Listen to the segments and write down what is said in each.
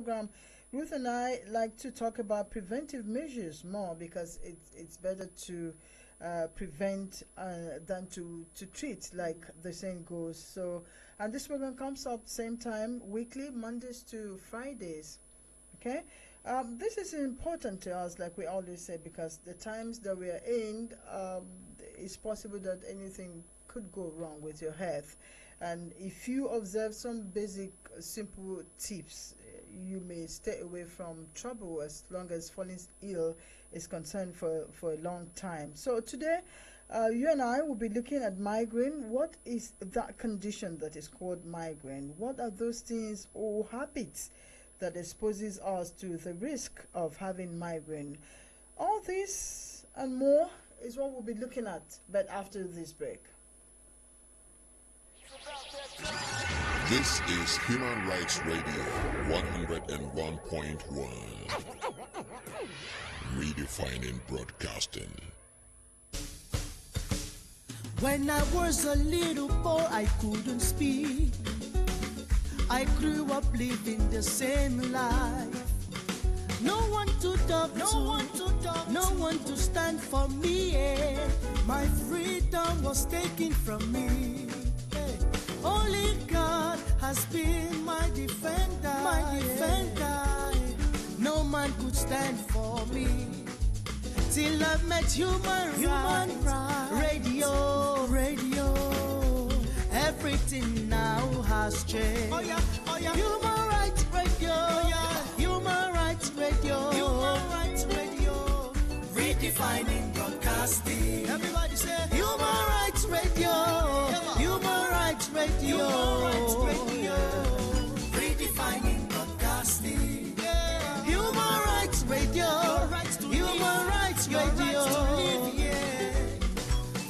program, Ruth and I like to talk about preventive measures more because it's better to prevent than to treat, like the saying goes. So, and this program comes up same time weekly, Mondays to Fridays. Okay, this is important to us, like we always say, because the times that we are in, it's possible that anything could go wrong with your health. And if you observe some basic, simple tips, you may stay away from trouble as long as falling ill is concerned for a long time. So today, you and I will be looking at migraine. What is that condition that is called migraine? What are those things or habits that exposes us to the risk of having migraine? All this and more is what we'll be looking at, but after this break. This is Human Rights Radio 101.1, redefining broadcasting. When I was a little boy, I couldn't speak. I grew up living the same life. No one to talk to, no one to stand for me. Yeah. My freedom was taken from me. Hey. Only God has been my defender. No man could stand for me. Till I met human rights. Radio. Everything now has changed. Oh yeah. Human rights radio. Oh yeah. Human rights radio. Redefining broadcasting. Everybody say human rights radio. Yeah. Human rights radio. Redefining broadcasting. Yeah. Human rights radio. Human rights radio.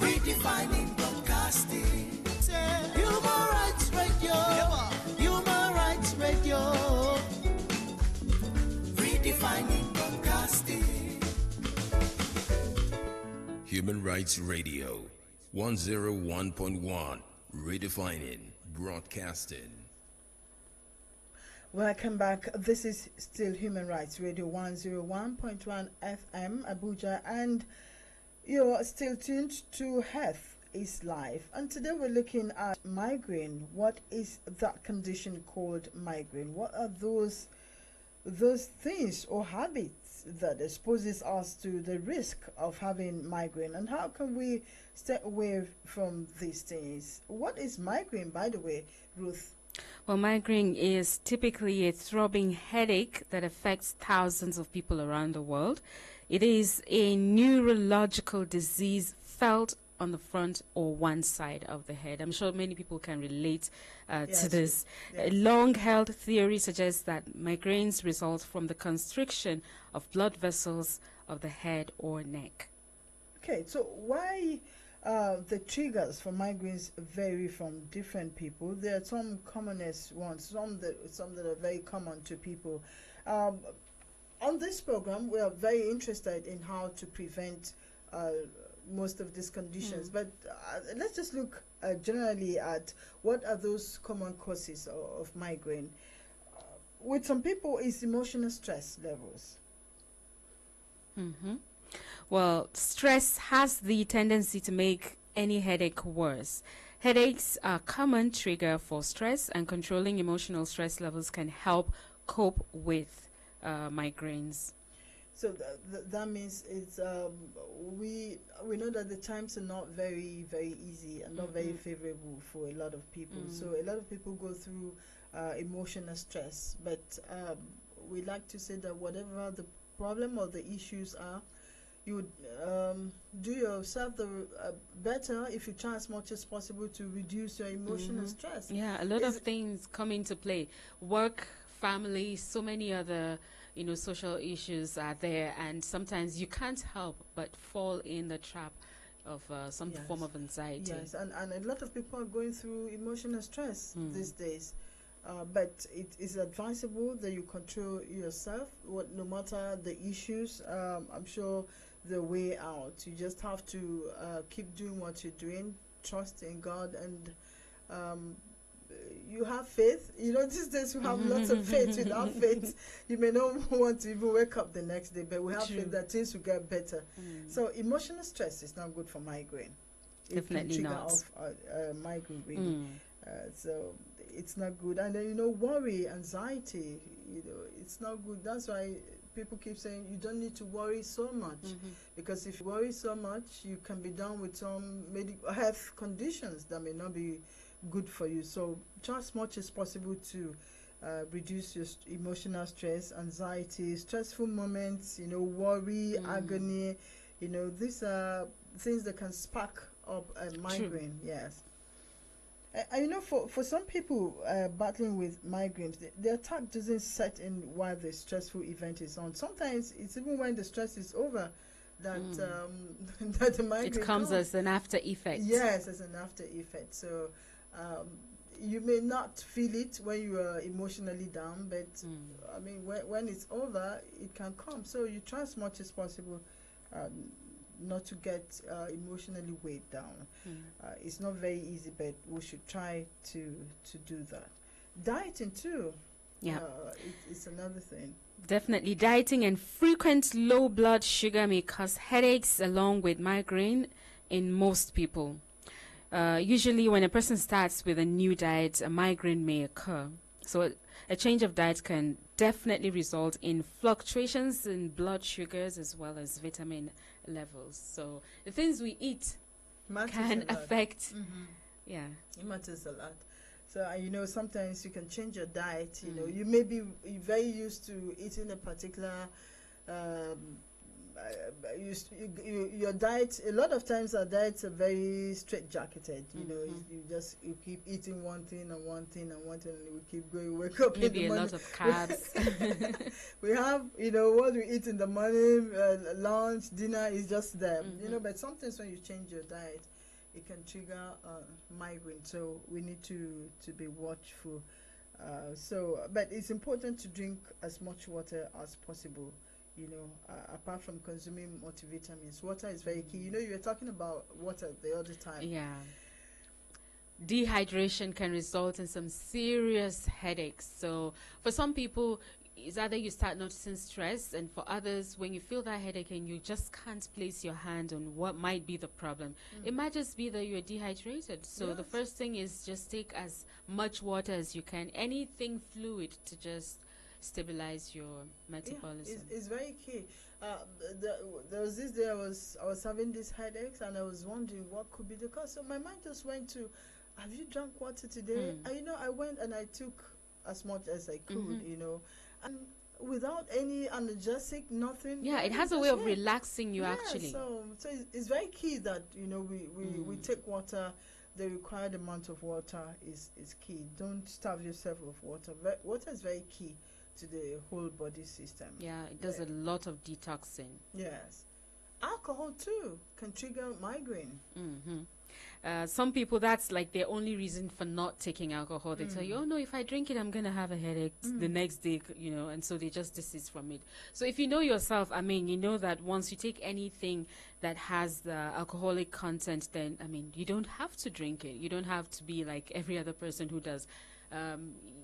Redefining broadcasting. Human rights radio. Human rights radio. Redefining broadcasting. Human Rights Radio 101.1, redefining broadcasting. Welcome back. This is still Human Rights Radio 101.1 FM Abuja, and you're still tuned to Health is Life. And today we're looking at migraine. What is that condition called migraine? What are those things or habits that exposes us to the risk of having migraine, and how can we stay away from these things? What is migraine, by the way, Ruth? Well, migraine is typically a throbbing headache that affects thousands of people around the world. It is a neurological disease felt on the front or one side of the head. I'm sure many people can relate to this. Yes. Long-held theory suggests that migraines result from the constriction of blood vessels of the head or neck. Okay, so why the triggers for migraines vary from different people? There are some commonest ones, some that are very common to people. On this program, we are very interested in how to prevent most of these conditions, but let's just look generally at what are those common causes of migraine. With some people, it's emotional stress levels. Well, stress has the tendency to make any headache worse. Headaches are a common trigger for stress, and controlling emotional stress levels can help cope with migraines. So that means it's we know that the times are not very easy and not very favorable for a lot of people. So a lot of people go through emotional stress, but we like to say that whatever the problem or the issues are, you would do yourself the better if you try as much as possible to reduce your emotional stress. Yeah, a lot of things come into play. Work, family, so many other social issues are there, and sometimes you can't help but fall in the trap of some form of anxiety. Yes, and a lot of people are going through emotional stress these days. But it is advisable that you control yourself, no matter the issues. I'm sure the way out. You just have to keep doing what you're doing, trust in God, and you have faith. You know, these days we have lots of faith. Without faith, you may not want to even wake up the next day, but we have True. faith that things will get better. So emotional stress is not good for migraine. Definitely it can trigger not. off migraine really. So it's not good. And then, you know, worry, anxiety, you know, it's not good. That's why people keep saying you don't need to worry so much, because if you worry so much, you can be down with some medical health conditions that may not be good for you. So try as much as possible to reduce your emotional stress, anxiety, stressful moments, you know, worry, agony. You know, these are things that can spark up a migraine. Yes. You know, for some people battling with migraines, the attack doesn't set in while the stressful event is on. Sometimes it's even when the stress is over that that the migraine It comes as an after effect. Yes, as an after effect. So you may not feel it when you are emotionally down, but I mean, when it's over, it can come. So you try as much as possible not to get emotionally weighed down. It's not very easy, but we should try to do that. Dieting too. Yeah. It's another thing. Definitely. Dieting and frequent low blood sugar may cause headaches along with migraine in most people. Usually when a person starts with a new diet, a migraine may occur. So a change of diet can definitely result in fluctuations in blood sugars as well as vitamin levels. So the things we eat can affect. Yeah. It matters a lot. So, you know, sometimes you can change your diet. You know, you may be very used to eating a particular your diet. A lot of times our diets are very straight-jacketed. You know, you keep eating one thing and one thing and one thing, and we keep going. Wake up Maybe in the a morning. lot of carbs. We have, you know, what we eat in the morning, lunch, dinner is just there. You know, but sometimes when you change your diet, it can trigger migraine. So we need to be watchful. But it's important to drink as much water as possible. You know, apart from consuming multivitamins, water is very key. You know, you were talking about water the other time. Yeah. Dehydration can result in some serious headaches. So for some people, it's either you start noticing stress, and for others, when you feel that headache and you just can't place your hand on what might be the problem, it might just be that you're dehydrated. So the first thing is just take as much water as you can, anything fluid to just stabilize your metabolism. It's very key. There was this day I was having these headaches, and I was wondering what could be the cause. So my mind just went to, have you drank water today? And, you know, I went and I took as much as I could, you know, and without any analgesic, nothing. Yeah, it has a way of relaxing you actually. So it's very key that, you know, we take water. The required amount of water is key. Don't starve yourself with water. Water is very key to the whole body system. Yeah, it does a lot of detoxing. Yes. Alcohol too can trigger migraine. Some people, that's like their only reason for not taking alcohol. They tell you, oh no, if I drink it, I'm going to have a headache the next day, you know, and so they just desist from it. So if you know yourself, I mean, you know that once you take anything that has the alcoholic content, then, I mean, you don't have to drink it. You don't have to be like every other person who does.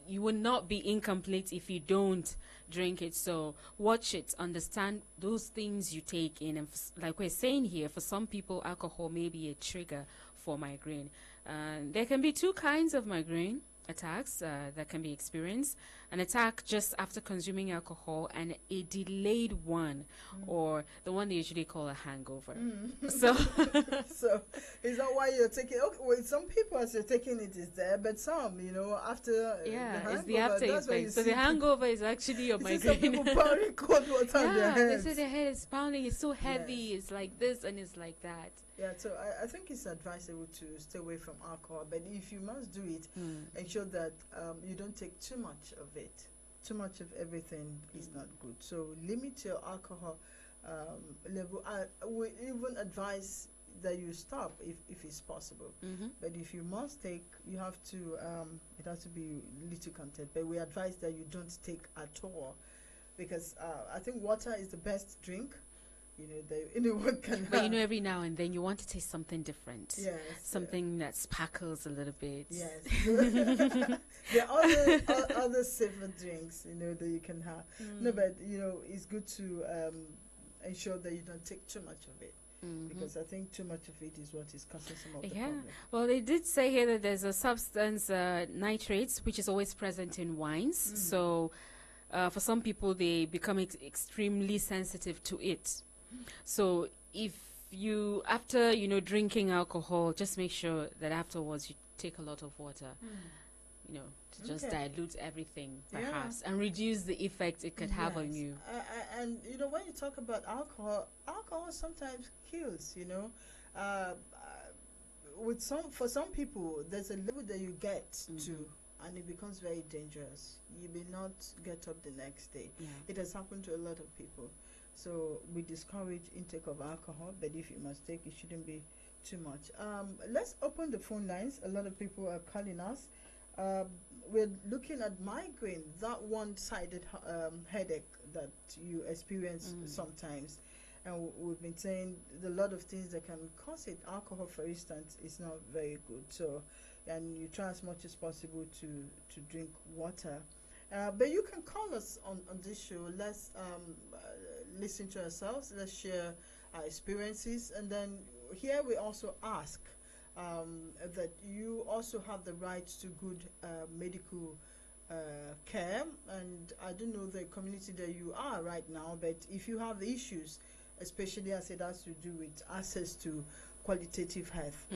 You will not be incomplete if you don't drink it. So watch it, understand those things you take in. And like we're saying here, for some people, alcohol may be a trigger for migraine. There can be two kinds of migraine attacks that can be experienced. An attack just after consuming alcohol, and a delayed one, or the one they usually call a hangover. So So is that why you're taking? Okay, well, some people as you're taking it is there, but some, you know, after it's the after effect. So the hangover is actually your you see some migraine. people pouring cold water on their They heads. say their head is pounding. It's so heavy. It's like this and it's like that. Yeah, so I think it's advisable to stay away from alcohol, but if you must do it, ensure that you don't take too much of it. Too much of everything is not good. So limit your alcohol level. We even advise that you stop if it's possible. But if you must take, you have to, it has to be little content. But we advise that you don't take at all, because I think water is the best drink. anyone can But have. every now and then you want to taste something different. Yes. Something that sparkles a little bit. Yes. There are other safer drinks, that you can have. No, but it's good to ensure that you don't take too much of it. Because I think too much of it is what is causing some of the problem. Well, they did say here that there's a substance, nitrates, which is always present in wines. So for some people, they become extremely sensitive to it. So if you, after, drinking alcohol, just make sure that afterwards you take a lot of water, to just dilute everything, perhaps, and reduce the effect it could have on you. And when you talk about alcohol sometimes kills. For some people, there's a level that you get to, and it becomes very dangerous. You may not get up the next day. It has happened to a lot of people. So we discourage intake of alcohol, but if you must take, it shouldn't be too much. Let's open the phone lines. A lot of people are calling us. We're looking at migraine, that one-sided headache that you experience sometimes. And we've been saying a lot of things that can cause it. Alcohol, for instance, is not very good. So, and you try as much as possible to drink water. But you can call us on this show. Let's listen to ourselves. Let's share our experiences. And then here we also ask that you also have the right to good medical care. And I don't know the community that you are right now, but if you have issues, especially as it has to do with access to qualitative health,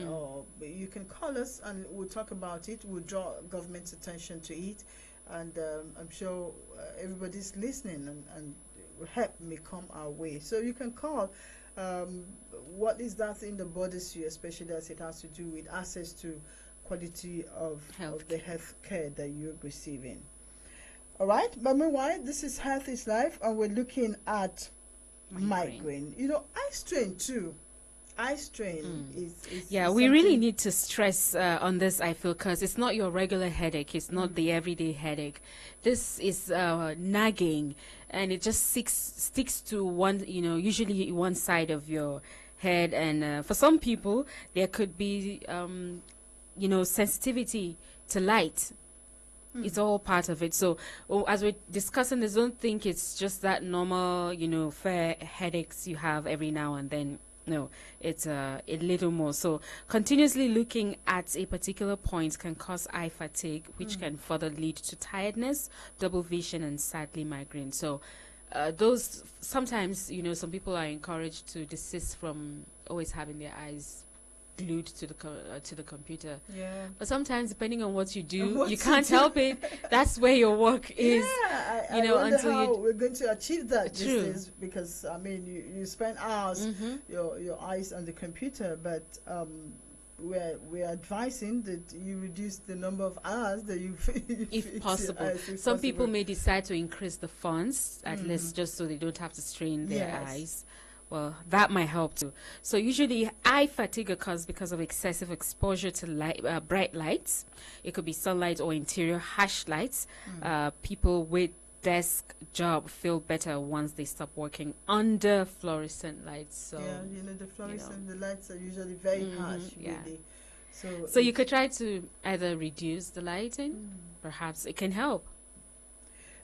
you can call us and we'll talk about it. We'll draw government's attention to it. And I'm sure everybody's listening and help may come our way. So you can call. What is that thing that bothers you, especially as it has to do with access to quality of the health care that you're receiving? All right, but meanwhile, this is Health is Life, and we're looking at migraine. Eye strain too. Eye strain is we really need to stress on this, I feel, because it's not your regular headache. It's not the everyday headache. This is nagging, and it just sticks to one, usually one side of your head. And for some people, there could be, sensitivity to light. It's all part of it. So as we're discussing this, don't think it's just that normal, fair headaches you have every now and then. No, it's a little more. So continuously looking at a particular point can cause eye fatigue, which can further lead to tiredness, double vision, and sadly migraine. So those sometimes, some people are encouraged to desist from always having their eyes glued to the computer. Yeah. But sometimes, depending on what you do, you can't help it. That's where your work is. Yeah, I wonder until how we're going to achieve that these True. days, because you spend hours your eyes on the computer, but we're advising that you reduce the number of hours that you if possible. Some people may decide to increase the fonts at least, just so they don't have to strain their eyes. Well, that might help too. So usually eye fatigue occurs because of excessive exposure to bright lights. It could be sunlight or interior harsh lights. People with desk job feel better once they stop working under fluorescent lights. So the fluorescent, the lights are usually very harsh. Really. So you could try to either reduce the lighting. Perhaps it can help.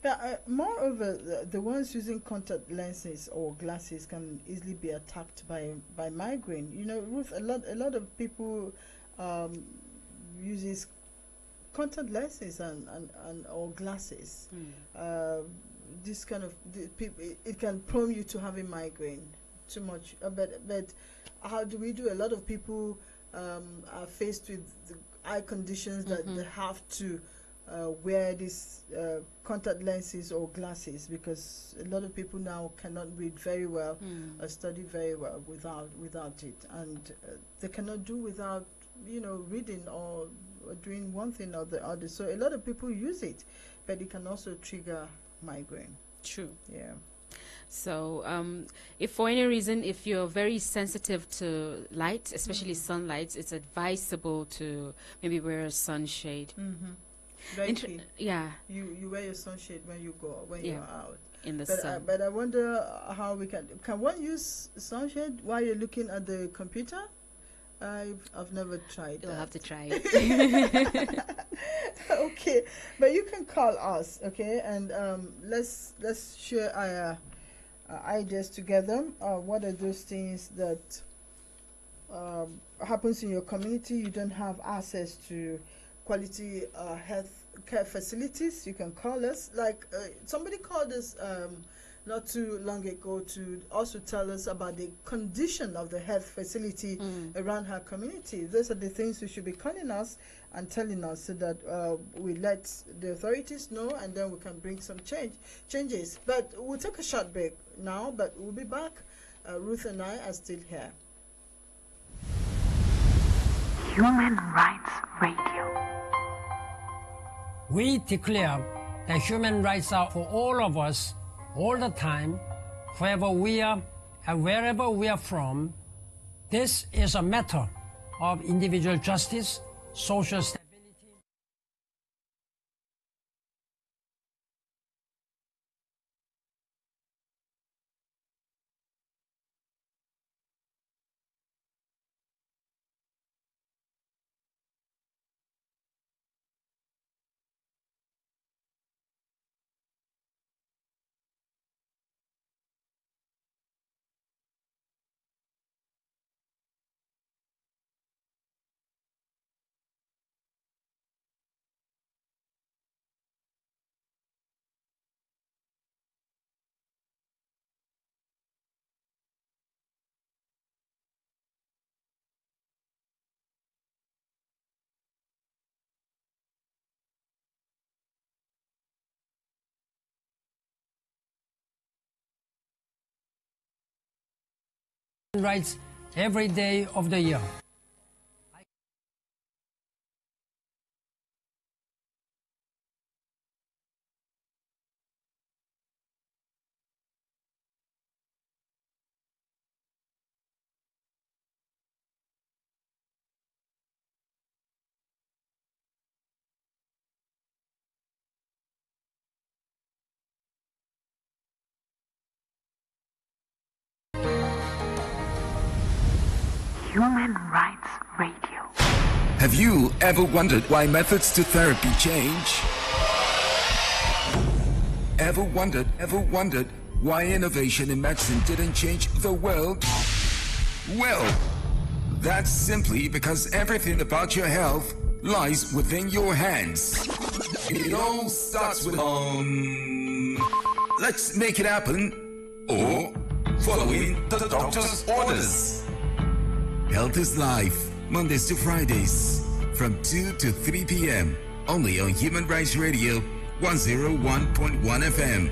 Yeah, moreover, the ones using contact lenses or glasses can easily be attacked by migraine. Ruth, a lot of people uses contact lenses and or glasses. This kind of it can prone you to having migraine too much. But how do we do? A lot of people are faced with the eye conditions that they have to wear these contact lenses or glasses, because a lot of people now cannot read very well or study very well without it, and they cannot do without reading or doing one thing or the other. So a lot of people use it, but it can also trigger migraine. True. Yeah. So if for any reason, if you're very sensitive to light, especially sunlight, it's advisable to maybe wear a sunshade. Very key. Yeah, You wear your sunshade when you go when Yeah. you're out. in the But sun. but I wonder how we can one use sunshade while you're looking at the computer? I've never tried You'll that. have to try it. Okay, but you can call us, okay, and let's share our ideas together. What are those things that happens in your community? You don't have access to quality health care facilities. You can call us. Like somebody called us not too long ago to also tell us about the condition of the health facility around her community. Those are the things you should be calling us and telling us so that we let the authorities know, and then we can bring some changes. But we'll take a short break now, but we'll be back. Ruth and I are still here. Human Rights Radio. We declare that human rights are for all of us, all the time, wherever we are and wherever we are from. This is a matter of individual justice, social stability. Rights every day of the year. Human Rights Radio. Have you ever wondered why methods to therapy change? Ever wondered why innovation in medicine didn't change the world? Well, that's simply because everything about your health lies within your hands. It all starts with let's make it happen, or following the doctor's orders. Health is Life, Mondays to Fridays, from 2 to 3 p.m. only on Human Rights Radio 101.1 FM.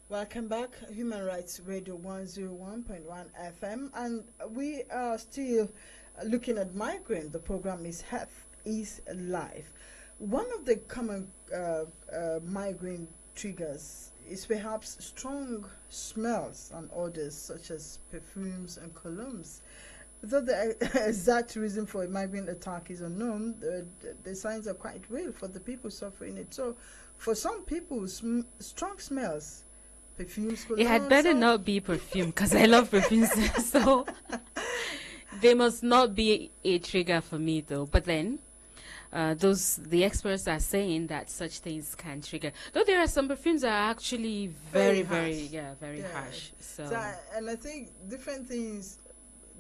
Welcome back, Human Rights Radio 101.1 FM, and we are still looking at migraine. The program is Health is Life. One of the common migraine triggers is perhaps strong smells and odors such as perfumes and colognes. Though the exact reason for a migraine attack is unknown, the signs are quite real for the people suffering it. So, for some people, strong smells, perfumes, colognes. It had better not be perfume because I love perfumes. So they must not be a trigger for me, though. But then, the experts are saying that such things can trigger. Though there are some perfumes that are actually very harsh. So and I think different things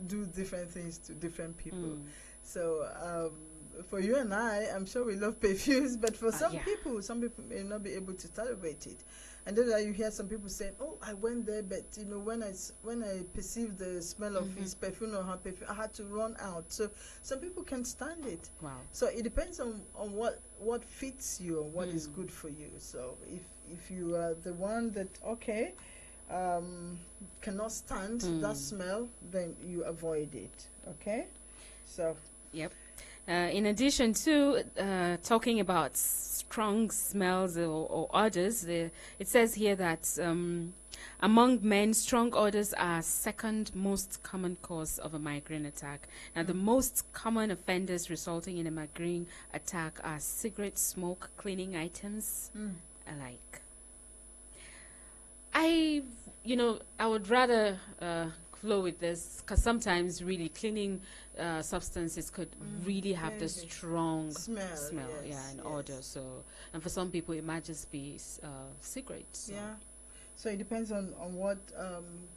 do different things to different people. So for you and I'm sure we love perfumes, but for some people may not be able to tolerate it. And then you hear some people saying, "Oh, I went there, but when I perceived the smell of his perfume or her perfume, I had to run out." So some people can't stand it. wow. So it depends on what fits you and what is good for you. So if you are the one that cannot stand that smell, then you avoid it. Okay, so Yep. In addition to talking about strong smells or odors, it says here that Among men, strong odors are second most common cause of a migraine attack. Now, the most common offenders resulting in a migraine attack are cigarette smoke, cleaning items alike. I would rather flow with this because sometimes really cleaning substances could really have the strong smell, and odor. So, and for some people, it might just be cigarettes. So. Yeah. So it depends on what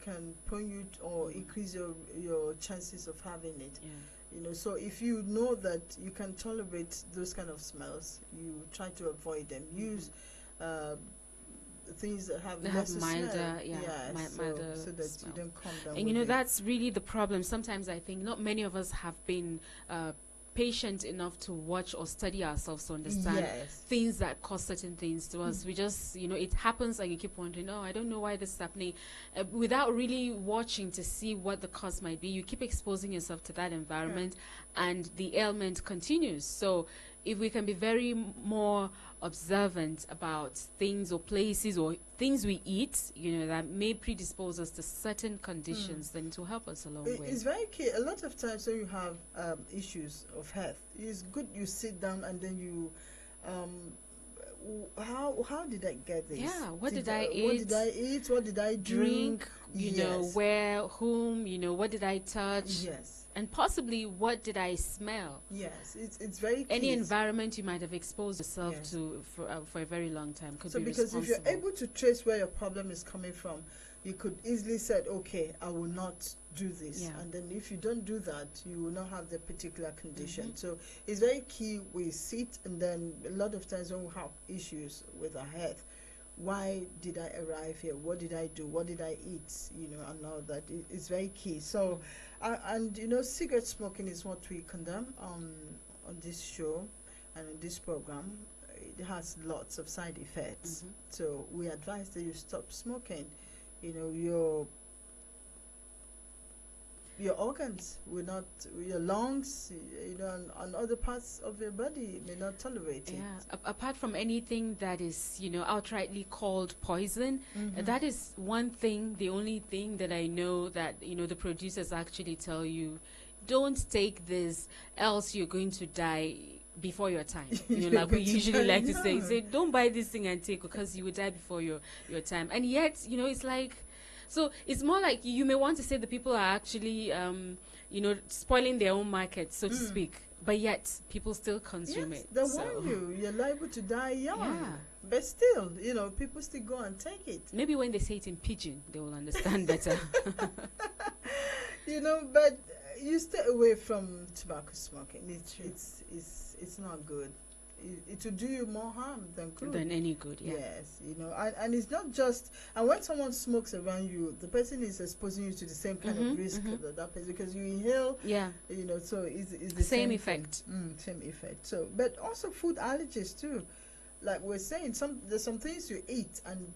can prone you or increase your chances of having it. Yeah. So if you know that you can tolerate those kind of smells, you try to avoid them. Use things that have lesser milder, smell, milder so that smell. you don't come down. And that's really the problem. Sometimes I think not many of us have been patient enough to watch or study ourselves to understand things that cause certain things to us. We just, it happens and you keep wondering, I don't know why this is happening. Without really watching to see what the cause might be, you keep exposing yourself to that environment and the ailment continues. So if we can be very more observant about things or places or things we eat, that may predispose us to certain conditions, then it will help us a long way. It's very key. A lot of times when you have issues of health, it's good you sit down and then you, how did I get this? Yeah, what did I eat? What did I eat? What did I drink? Where, whom? What did I touch? Yes. And possibly, what did I smell? Yes, it's very key. Any environment you might have exposed yourself to for a very long time could be because if you're able to trace where your problem is coming from, you could easily say, okay, I will not do this. Yeah. And then if you don't do that, you will not have the particular condition. So it's very key we sit, and then a lot of times when we have issues with our health, why did I arrive here? What did I do? What did I eat? And all that. It's very key. So, and cigarette smoking is what we condemn on this show and on this program. It has lots of side effects. So we advise that you stop smoking. Your organs will not, your lungs, and other parts of your body may not tolerate it. Yeah, apart from anything that is, outrightly called poison, that is one thing, the only thing that I know that, the producers actually tell you, don't take this, else you're going to die before your time. Like we usually like to say, don't buy this thing and take, because you will die before your time. And yet, it's like, so it's more like you may want to say the people are actually, spoiling their own market, so to speak. But yet, people still consume it. They warn you. You're liable to die young. Yeah. But still, people still go and take it. Maybe when they say it in pidgin, they will understand better. But you stay away from tobacco smoking. It's not good. It will do you more harm than good. Than any good, yeah. Yes, and it's not just, and when someone smokes around you, the person is exposing you to the same kind of risk that person, because you inhale, so it's the same effect. Same effect. So, but also food allergies too. Like we're saying, there's some things you eat and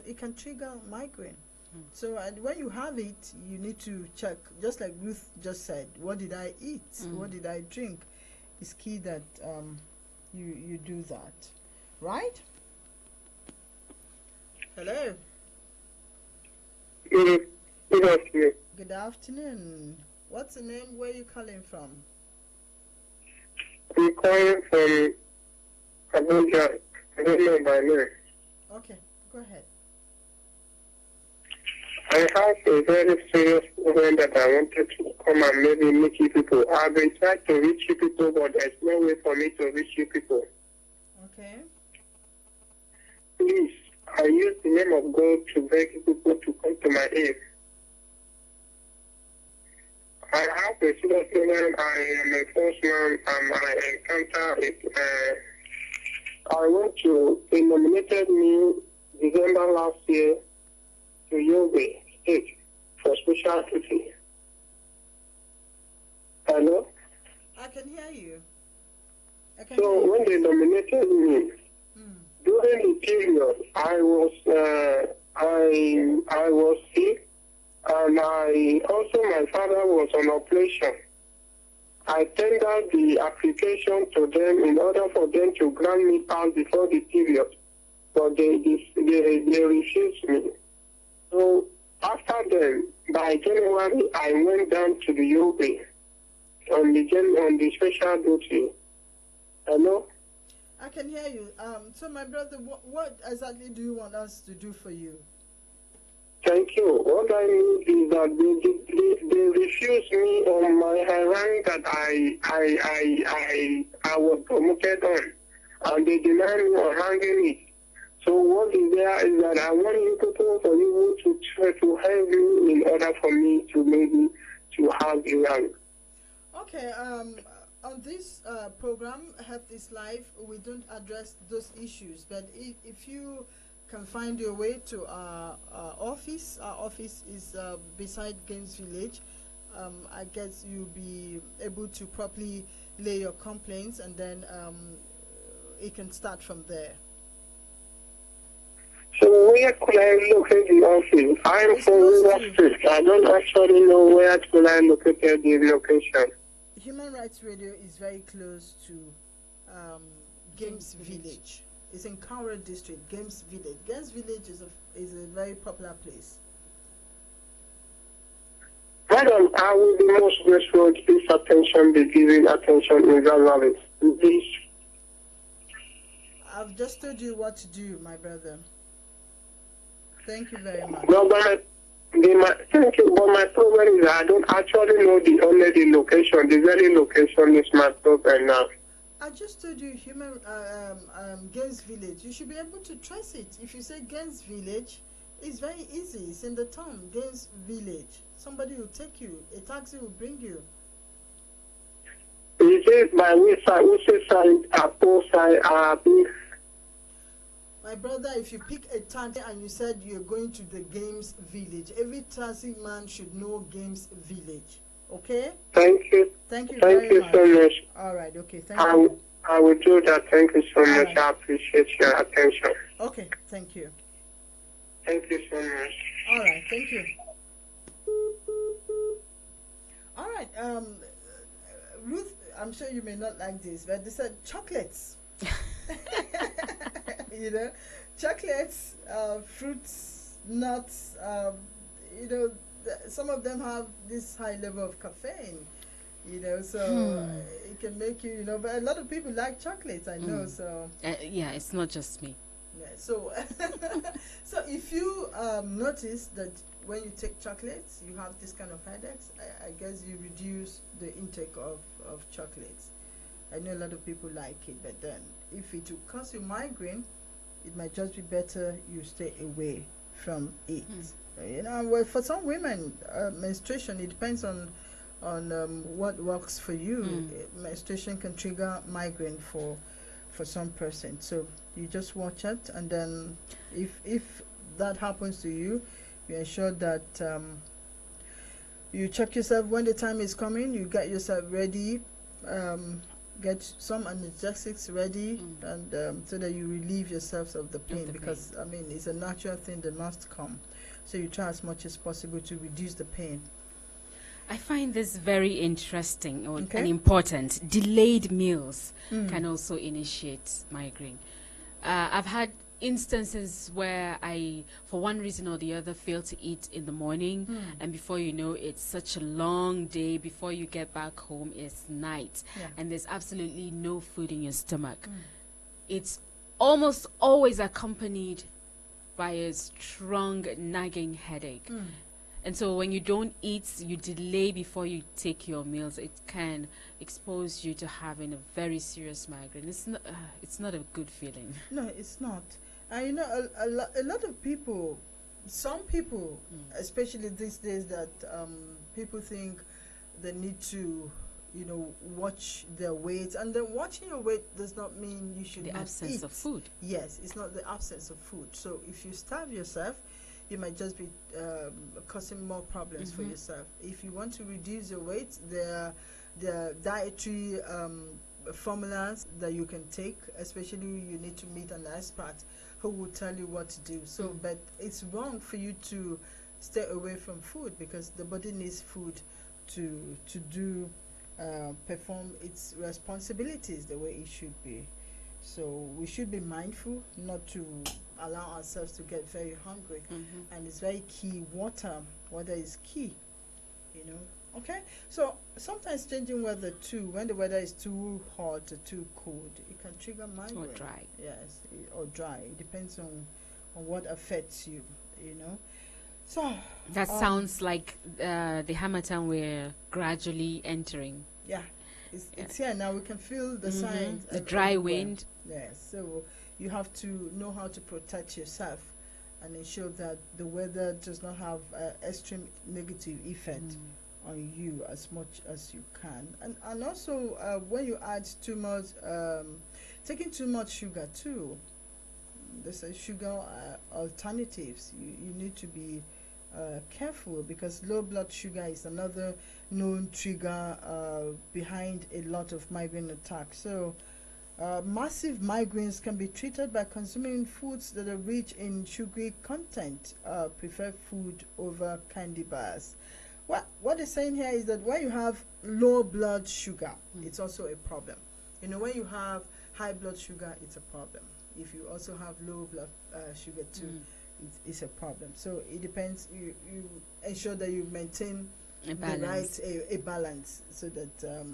it can trigger migraine. So, and when you have it, you need to check, just like Ruth just said, what did I eat? What did I drink? It's key that you do that, right? Hello. Good afternoon. Good afternoon. What's the name? Where are you calling from? I'm calling from Abuja. I don't know my name. Okay, go ahead. I have a very serious problem that I wanted to come and maybe meet you people. I've been trying to reach you people, but there's no way for me to reach you people. Okay. Please, I use the name of God to beg people to come to my aid. I have a serious problem. I am a postman and I encounter it. I went to, they nominated me December last year to Yobe State for special duty. Hello? I can hear you. So when they nominated me, during the period, I was sick, and my father was on operation. I tendered the application to them in order for them to grant me pass before the period. but they refused me. So after then, by January, I went down to the UB on the special duty. Hello? I can hear you. So my brother, what exactly do you want us to do for you? Thank you. What I need is that they refuse me on my rank that I was promoted on, and they deny me on hanging it. So what is there is that I want you people for you to try to help me in order for me to maybe to have the rank. Okay. On this program, Health is Life, we don't address those issues. But if you can find your way to our office is beside Games Village. I guess you'll be able to properly lay your complaints, and then it can start from there. So where could I locate the office? I'm from River State. I don't actually know where could I locate the location. Human Rights Radio is very close to Games Village. It's in Kaura District, Games Village. Games Village is a very popular place. Madam, I will be most grateful if attention be given attention in that knowledge. Please. I've just told you what to do, my brother. Thank you very much. No, thank you, but my problem is I don't actually know the location. The very location is my problem now. I just told you Gaines Village. You should be able to trace it. If you say Gaines Village, it's very easy. It's in the town, Gaines Village. Somebody will take you. A taxi will bring you. Is it by which side? Which side? My brother, if you pick a taxi and you said you're going to the Games Village, every taxi man should know Games Village. Okay? Thank you. Thank you Thank you so much. All right, okay. Thank you. I will do that. Thank you so much. Right. I appreciate your attention. Okay, thank you. Thank you so much. All right, thank you. All right, Ruth, I'm sure you may not like this, but they said chocolates. You know, chocolates, fruits, nuts, you know, some of them have this high level of caffeine, you know, so it can make you, you know, but a lot of people like chocolates, I know, so. Yeah, it's not just me. Yeah, so, so if you notice that when you take chocolates, you have this kind of headaches, I guess you reduce the intake of chocolates. I know a lot of people like it, but then if it will cause you migraine, it might just be better you stay away from it. You know, well, for some women, menstruation, it depends on what works for you. Menstruation can trigger migraine for some person. So you just watch it, and then if that happens to you, you ensure that you check yourself when the time is coming. You get yourself ready. Get some analgesics ready, and so that you relieve yourselves of the pain, because I mean it's a natural thing that must come. So you try as much as possible to reduce the pain. I find this very interesting and important. Delayed meals can also initiate migraine. I've had instances where I, for one reason or the other, fail to eat in the morning, and before you know, it's such a long day. Before you get back home, it's night, and there's absolutely no food in your stomach. It's almost always accompanied by a strong nagging headache. And so when you don't eat, you delay before you take your meals, it can expose you to having a very serious migraine. It's not a good feeling. No, it's not. You know, a lot of people, some people, especially these days, that people think they need to, you know, watch their weight. And then watching your weight does not mean you should not eat. The absence of food. Yes, it's not the absence of food. So if you starve yourself, you might just be causing more problems for yourself. If you want to reduce your weight, there are dietary formulas that you can take, especially you need to meet an expert who will tell you what to do. So, but it's wrong for you to stay away from food, because the body needs food to perform its responsibilities the way it should be. So we should be mindful not to allow ourselves to get very hungry. And it's very key. Water is key, you know. Okay, so sometimes changing weather too, when the weather is too hot or too cold, it can trigger migraine. Or dry. Yes, or dry. It depends on what affects you, you know. So That sounds like the Hamatan we're gradually entering. yeah, it's here now. We can feel the signs. The dry everywhere. wind. Yes, so you have to know how to protect yourself and ensure that the weather does not have extreme negative effect on you as much as you can. And also when you add too much, taking too much sugar too, there's sugar alternatives. You need to be careful, because low blood sugar is another known trigger behind a lot of migraine attacks. So massive migraines can be treated by consuming foods that are rich in sugary content. Prefer food over candy bars. What they're saying here is that when you have low blood sugar, it's also a problem. You know, when you have high blood sugar, it's a problem. If you also have low blood sugar too, it's a problem. So it depends. You ensure that you maintain A balance. a balance, so that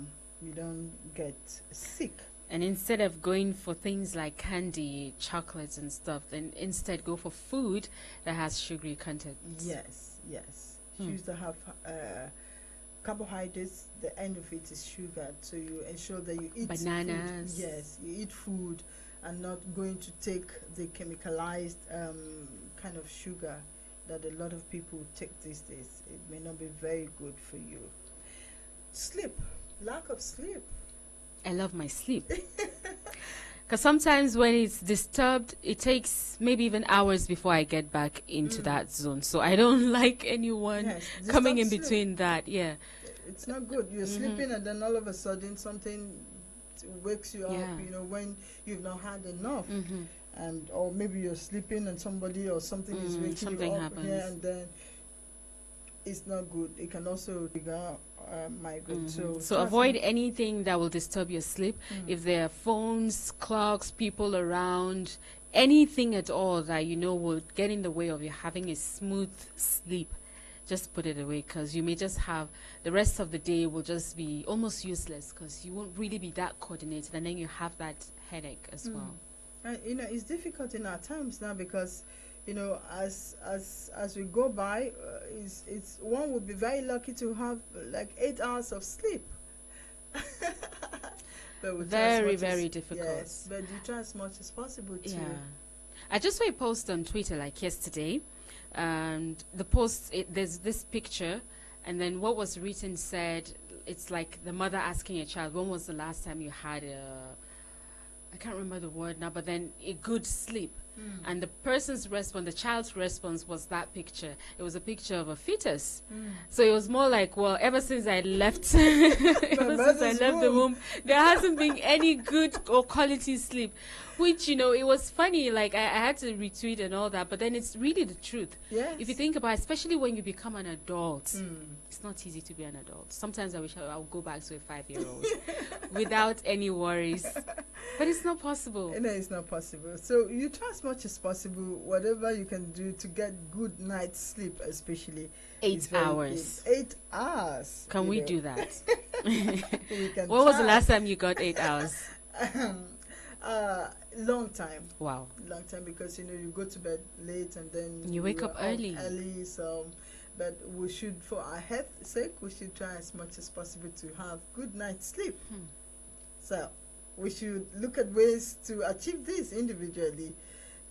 you don't get sick. And instead of going for things like candy, chocolates and stuff, then instead go for food that has sugary content. Yes. Foods that have carbohydrates, the end of it is sugar. So you ensure that you eat Bananas. food. Yes, you eat food and not going to take the chemicalized kind of sugar that a lot of people take these days. It may not be very good for you. Sleep, lack of sleep. I love my sleep. Because sometimes when it's disturbed, it takes maybe even hours before I get back into that zone. So I don't like anyone coming in sleep. between that. Yeah. It's not good. You're sleeping and then all of a sudden something wakes you up, you know, when you've not had enough. And or maybe you're sleeping and somebody or something is waking you up happens. here, and then it's not good. It can also trigger migraine. So avoid anything that will disturb your sleep. If there are phones, clocks, people around, anything at all that you know will get in the way of you having a smooth sleep, just put it away, because you may just have the rest of the day will just be almost useless, because you won't really be that coordinated, and then you have that headache as well. And you know, it's difficult in our times now, because you know, as we go by, it's one would be very lucky to have like 8 hours of sleep. But we try as much Very as, difficult. Yes, but you try as much as possible to. Yeah. I just saw a post on Twitter like yesterday, and the post, there's this picture, and then what was written said, it's like the mother asking a child, when was the last time you had I can't remember the word now, but then a good sleep. And the person's response, the child's response, was that picture. It was a picture of a fetus. So it was more like, well, ever since I left, the womb, there hasn't been any good or quality sleep. Which, you know, it was funny. Like I had to retweet and all that, but then it's really the truth. Yes. If you think about it, especially when you become an adult, it's not easy to be an adult. Sometimes I wish I would go back to a 5-year-old without any worries. But it's not possible. No, it's not possible. So you try as much as possible, whatever you can do to get good night's sleep, especially 8 hours. Good. 8 hours. Can we do that? We can When was the try. last time you got 8 hours? Long time. Wow. Long time, because you know you go to bed late and then You wake up early. So, but we should, for our health sake, we should try as much as possible to have good night's sleep. So we should look at ways to achieve this individually.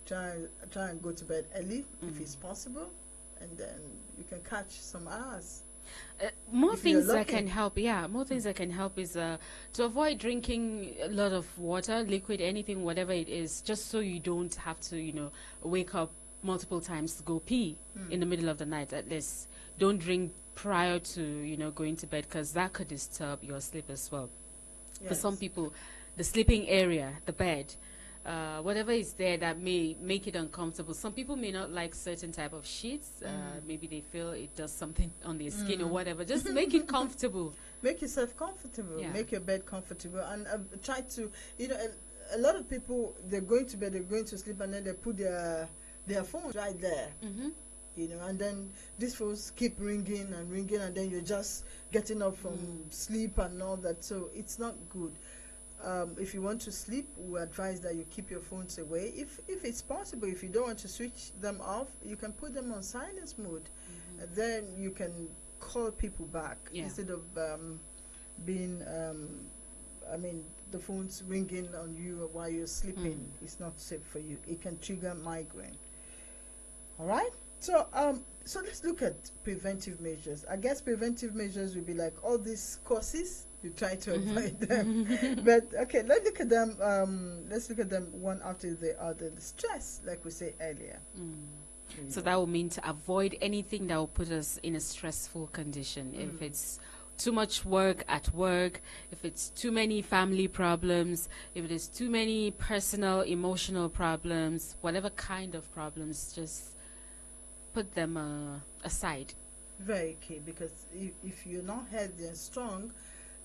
Try and go to bed early if it's possible, and then you can catch some hours. More If you're things that lucky. can help. Yeah, more things that can help is to avoid drinking a lot of water, liquid, anything, whatever it is, just so you don't have to, you know, wake up multiple times to go pee in the middle of the night. At least don't drink prior to, you know, going to bed, because that could disturb your sleep as well. For some Yes. people, the sleeping area, the bed, whatever is there that may make it uncomfortable. Some people may not like certain type of sheets. Maybe they feel it does something on their skin or whatever. Just make it comfortable. Make yourself comfortable. Yeah. Make your bed comfortable, and try to, you know, a lot of people, they're going to bed, they're going to sleep, and then they put their phone right there. You know, and then these phones keep ringing, and then you're just getting up from sleep and all that. So it's not good. If you want to sleep, we advise that you keep your phones away. If it's possible, if you don't want to switch them off, you can put them on silence mode. And then you can call people back instead of being, the phone's ringing on you while you're sleeping. It's not safe for you. It can trigger migraine. All right? So let's look at preventive measures. I guess preventive measures would be like all these causes. You try to avoid them, but okay. Let's look at them. Let's look at them one after the other. The stress, like we said earlier. So that will mean to avoid anything that will put us in a stressful condition. If it's too much work at work, if it's too many family problems, if it is too many personal, emotional problems, whatever kind of problems, just put them aside. Very key, because if you're not healthy and strong,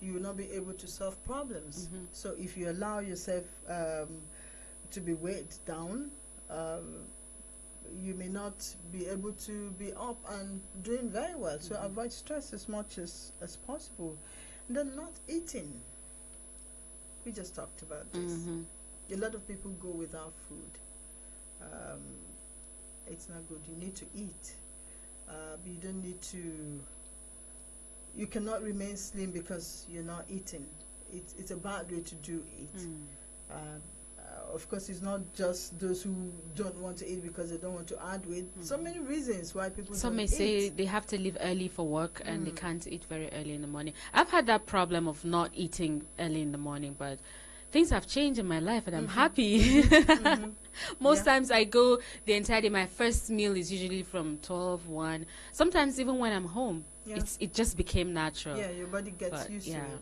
you will not be able to solve problems. So if you allow yourself to be weighed down, you may not be able to be up and doing very well. So avoid stress as much as possible. And then not eating. We just talked about this. A lot of people go without food. It's not good. You need to eat. You don't need to. You cannot remain slim because you're not eating. It's a bad way to do it. Of course, it's not just those who don't want to eat because they don't want to add weight. So many reasons why people Some don't may eat. say they have to leave early for work and they can't eat very early in the morning. I've had that problem of not eating early in the morning, but things have changed in my life and I'm happy. Most times I go the entire day. My first meal is usually from 12, 1. Sometimes even when I'm home, it just became natural. Yeah, your body gets used to it.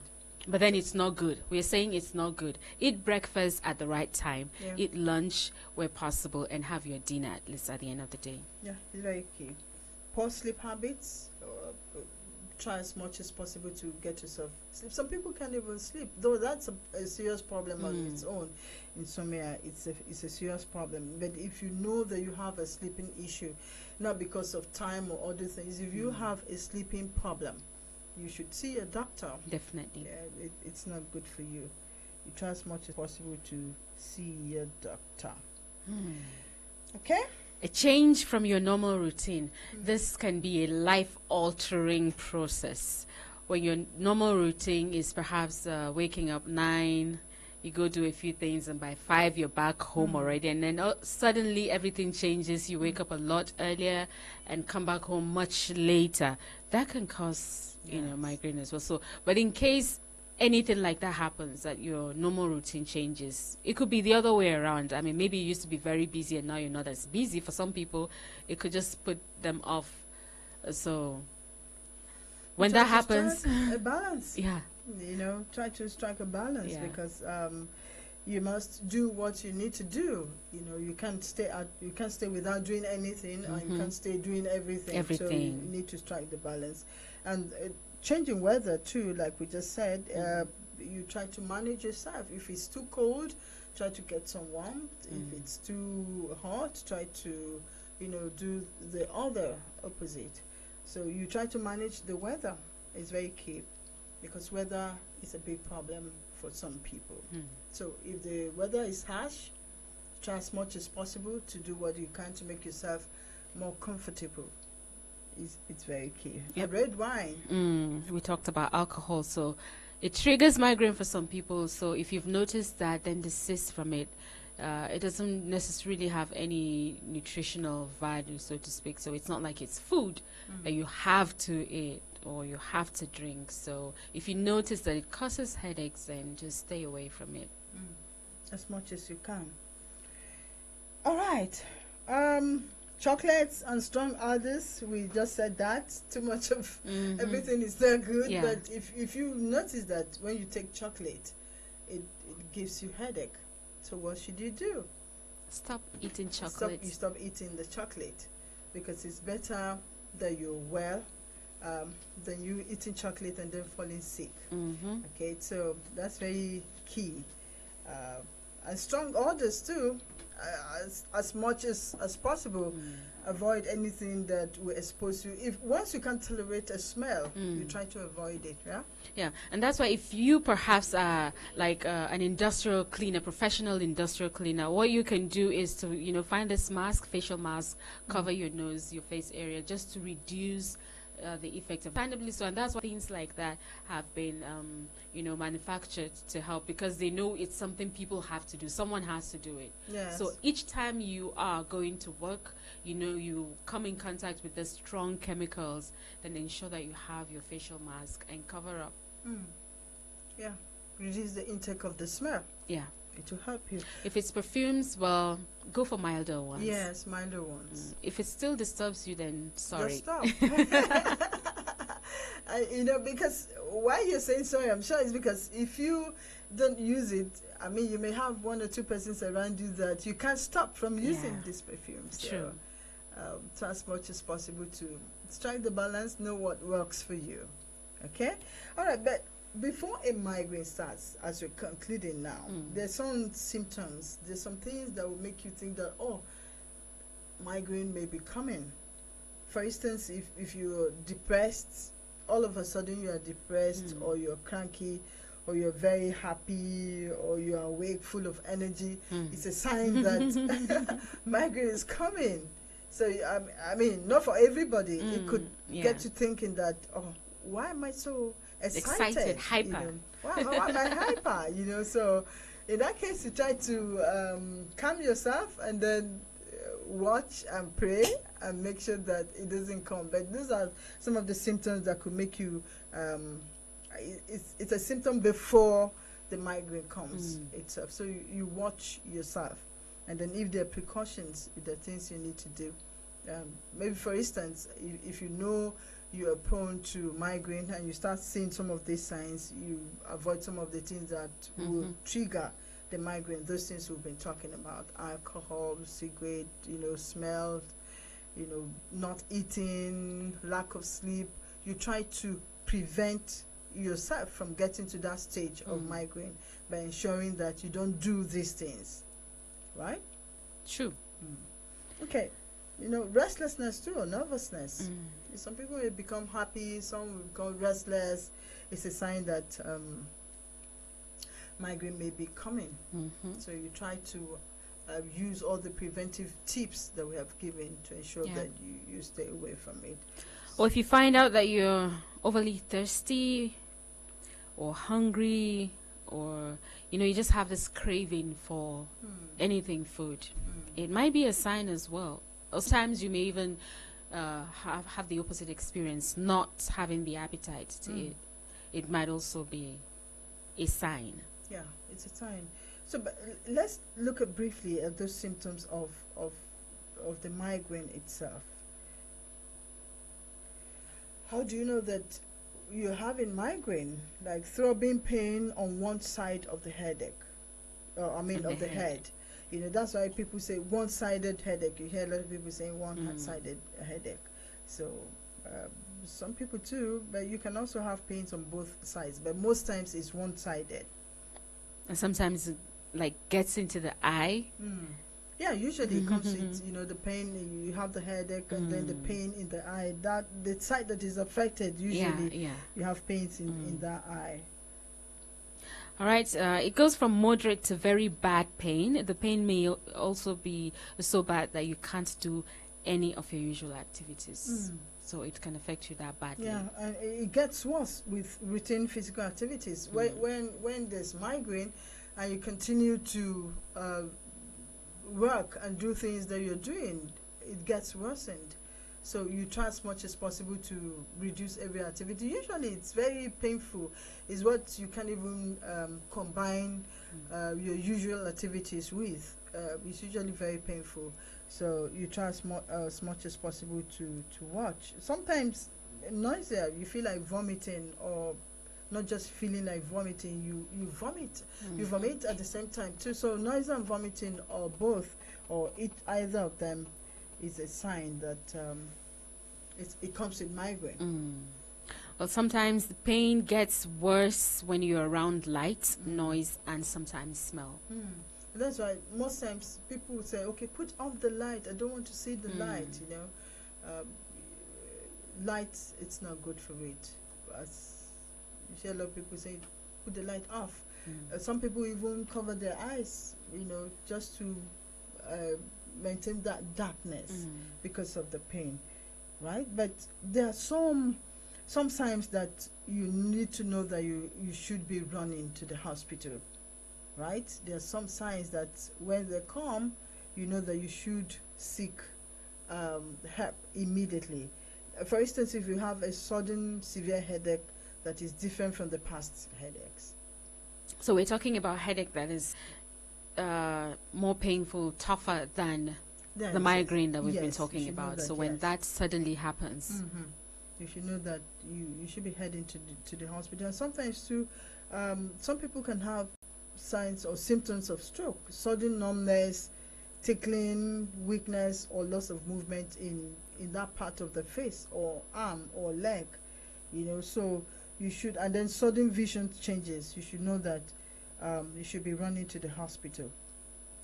But then it's not good. We're saying it's not good. Eat breakfast at the right time. Eat lunch where possible, and have your dinner at least at the end of the day. Yeah, it's very key. Poor sleep habits. Try as much as possible to get yourself sleep. Some people can't even sleep, though that's a serious problem on its own. In some area, it's a serious problem. But if you know that you have a sleeping issue, not because of time or other things, if you have a sleeping problem, you should see a doctor. Definitely. Yeah, it's not good for you. You try as much as possible to see your doctor. Okay? A change from your normal routine. This can be a life-altering process. When your normal routine is perhaps waking up 9, you go do a few things, and by 5 you're back home already, and then suddenly everything changes. You wake up a lot earlier and come back home much later. That can cause migraine as well. So, but in case anything like that happens, that your normal routine changes, it could be the other way around. I mean, maybe you used to be very busy and now you're not as busy. For some people, it could just put them off. So when that happens, a balance. Try to strike a balance, because you must do what you need to do. You can't stay without doing anything, and you can't stay doing everything. So you need to strike the balance. And changing weather too, like we just said, you try to manage yourself. If it's too cold, try to get some warmth. If it's too hot, try to do the other opposite. So you try to manage the weather. It's very key, because weather is a big problem for some people. So if the weather is harsh, try as much as possible to do what you can to make yourself more comfortable. It's very key. Red wine. We talked about alcohol, so it triggers migraine for some people. So if you've noticed that, then desist from it. It doesn't necessarily have any nutritional value, so to speak. So it's not like it's food that you have to eat or you have to drink. So if you notice that it causes headaches, then just stay away from it. As much as you can. All right. Chocolates and strong others, we just said that. Too much of everything is not good. But if you notice that when you take chocolate, it gives you headache. So what should you do? Stop eating chocolate. Stop eating the chocolate, because it's better that you're well than you eating chocolate and then falling sick. Okay, so that's very key. and strong orders too, as much as possible. Avoid anything that will expose you. If once you can't tolerate a smell, you try to avoid it. Yeah, and that's why if you perhaps are like an industrial cleaner, professional industrial cleaner, what you can do is to find this mask, facial mask, cover your nose, your face area, just to reduce the effect of understandably so. And that's why things like that have been manufactured to help, because they know it's something people have to do. Someone has to do it. Yes. So each time you are going to work, you come in contact with the strong chemicals, then ensure that you have your facial mask and cover up. Yeah, reduce the intake of the smell. Yeah, it will help you. If it's perfumes, well, go for milder ones. Yes, milder ones. If it still disturbs you, then sorry. Just stop. Because why you're saying sorry, I'm sure it's because if you don't use it, I mean, you may have one or two persons around you that you can't stop from using these perfumes. True. So as much as possible to strike the balance, know what works for you. Okay? All right, but before a migraine starts, as we're concluding now, there's some symptoms, there's some things that will make you think that, migraine may be coming. For instance, if you're depressed, all of a sudden you are depressed, or you're cranky, or you're very happy, or you're awake, full of energy, it's a sign that migraine is coming. So, I mean, not for everybody. It could get you thinking that, why am I so excited? Hyper. Why am I hyper? So in that case, you try to calm yourself and then watch and pray and make sure that it doesn't come. But those are some of the symptoms that could make you, it's a symptom before the migraine comes itself. So you watch yourself. And then if there are precautions, if there are things you need to do. Maybe, for instance, if you know you are prone to migraine and you start seeing some of these signs, you avoid some of the things that will trigger the migraine. Those things we've been talking about: alcohol, cigarette, smell, not eating, lack of sleep. You try to prevent yourself from getting to that stage of migraine by ensuring that you don't do these things. Right? True. Okay. Restlessness too, or nervousness. Some people will become happy, some will become restless. It's a sign that migraine may be coming. So you try to use all the preventive tips that we have given to ensure that you stay away from it. Or if you find out that you're overly thirsty or hungry, or you just have this craving for anything food, it might be a sign as well. Sometimes you may even have the opposite experience, not having the appetite to eat. It might also be a sign. Yeah, it's a sign. So, but let's look briefly at those symptoms of the migraine itself. How do you know that you're having migraine? Like throbbing pain on one side of the headache, of the head. That's why people say one-sided headache. You hear a lot of people saying one-sided headache. So some people too, but you can also have pains on both sides. But most times it's one-sided. And sometimes it gets into the eye. Yeah, usually it comes with the pain. You have the headache and then the pain in the eye. That the side that is affected, usually you have pains in that eye. All right, it goes from moderate to very bad pain. The pain may also be so bad that you can't do any of your usual activities. So it can affect you that badly. Yeah, and it gets worse with routine physical activities. When there's migraine and you continue to work and do things that you're doing, it gets worsened. So you try as much as possible to reduce every activity. Usually it's very painful. It's what you can't even combine your usual activities with. It's usually very painful. So you try as much as possible to watch. Sometimes nausea, you feel like vomiting, or not just feeling like vomiting, you vomit. You vomit at the same time too. So nausea and vomiting, or both, or either of them, is a sign that it comes with migraine. Well, sometimes the pain gets worse when you're around light, noise, and sometimes smell. That's why most times people will say, okay, put off the light. I don't want to see the light, you know. Light, it's not good for it. As you hear a lot of people say, put the light off. Some people even cover their eyes, you know, just to maintain that darkness because of the pain, right? But there are some signs that you need to know that you should be running to the hospital, right? There are some signs that when they come, you know that you should seek help immediately. For instance, if you have a sudden severe headache that is different from the past headaches. So we're talking about headache that is more painful, tougher than the migraine that we've been talking about. So when that suddenly happens, you should know that you should be heading to the hospital. And sometimes too, some people can have signs or symptoms of stroke, sudden numbness, tickling, weakness, or loss of movement in that part of the face or arm or leg, you know. So you should, and then sudden vision changes. You should know that you should be running to the hospital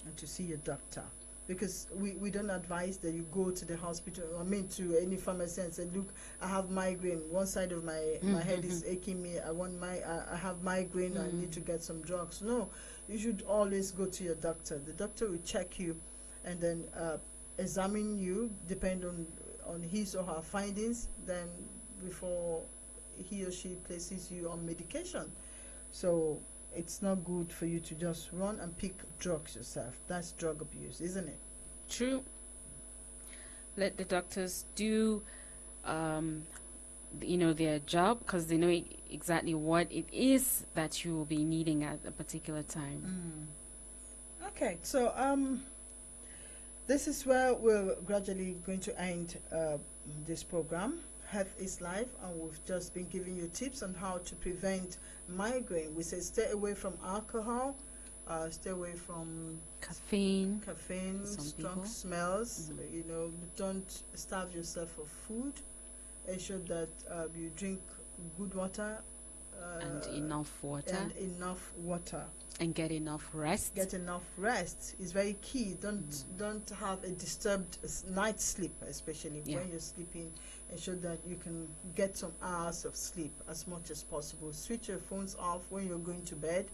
and to see your doctor, because we don't advise that you go to the hospital, I mean to any pharmacy and say, look, I have migraine, one side of my head is aching me, I have migraine, I need to get some drugs. No, you should always go to your doctor. The doctor will check you and then examine you, depend on his or her findings, then before he or she places you on medication. So it's not good for you to just run and pick drugs yourself. That's drug abuse, isn't it? True. Let the doctors do their job, because they know exactly what it is that you will be needing at a particular time. Okay, so this is where we're gradually going to end this program. Health is Life, and we've just been giving you tips on how to prevent migraine. We say stay away from alcohol, stay away from caffeine, strong smells. You know, don't starve yourself of food. Ensure that you drink good water and enough water. And get enough rest. Get enough rest is very key. Don't have a disturbed night sleep, especially when you're sleeping. Ensure that you can get some hours of sleep as much as possible. Switch your phones off when you're going to bed,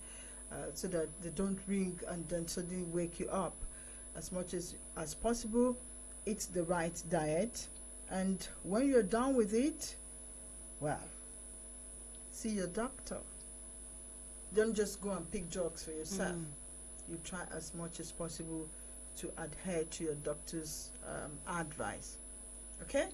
so that they don't ring and then suddenly wake you up. As much as possible, eat the right diet, and when you're done with it, well, see your doctor. Don't just go and pick drugs for yourself. You try as much as possible to adhere to your doctor's advice. Okay?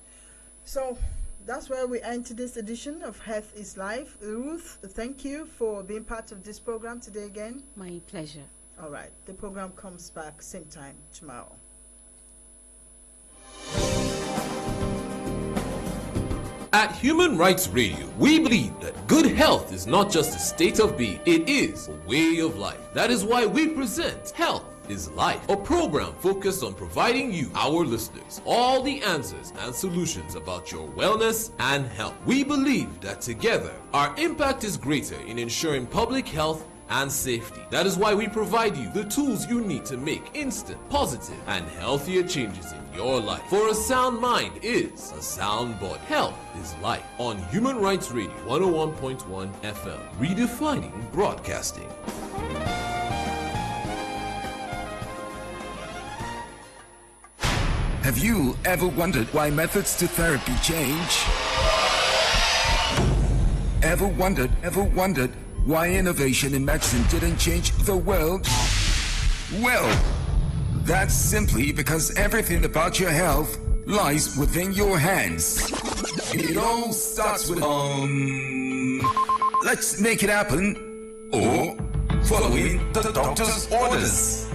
So that's where we end today's edition of Health is Life. Ruth, thank you for being part of this program today again. My pleasure. All right. The program comes back same time tomorrow. At Human Rights Radio, we believe that good health is not just a state of being, it is a way of life. That is why we present Health is Life, a program focused on providing you, our listeners, all the answers and solutions about your wellness and health. We believe that together, our impact is greater in ensuring public health and safety. That is why we provide you the tools you need to make instant, positive, and healthier changes in your life. For a sound mind is a sound body. Health is life on Human Rights Radio 101.1 FM, redefining broadcasting. Have you ever wondered why methods to therapy change? Ever wondered why innovation in medicine didn't change the world? Well, that's simply because everything about your health lies within your hands. It all starts with let's make it happen, or following the doctor's orders.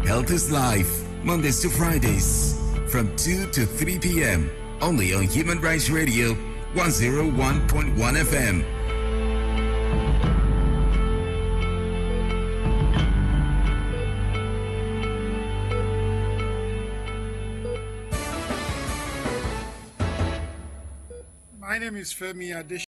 Health is Life, Mondays to Fridays, from 2 to 3 p.m. only on Human Rights Radio 101.1 FM. My name is Femi Adesh.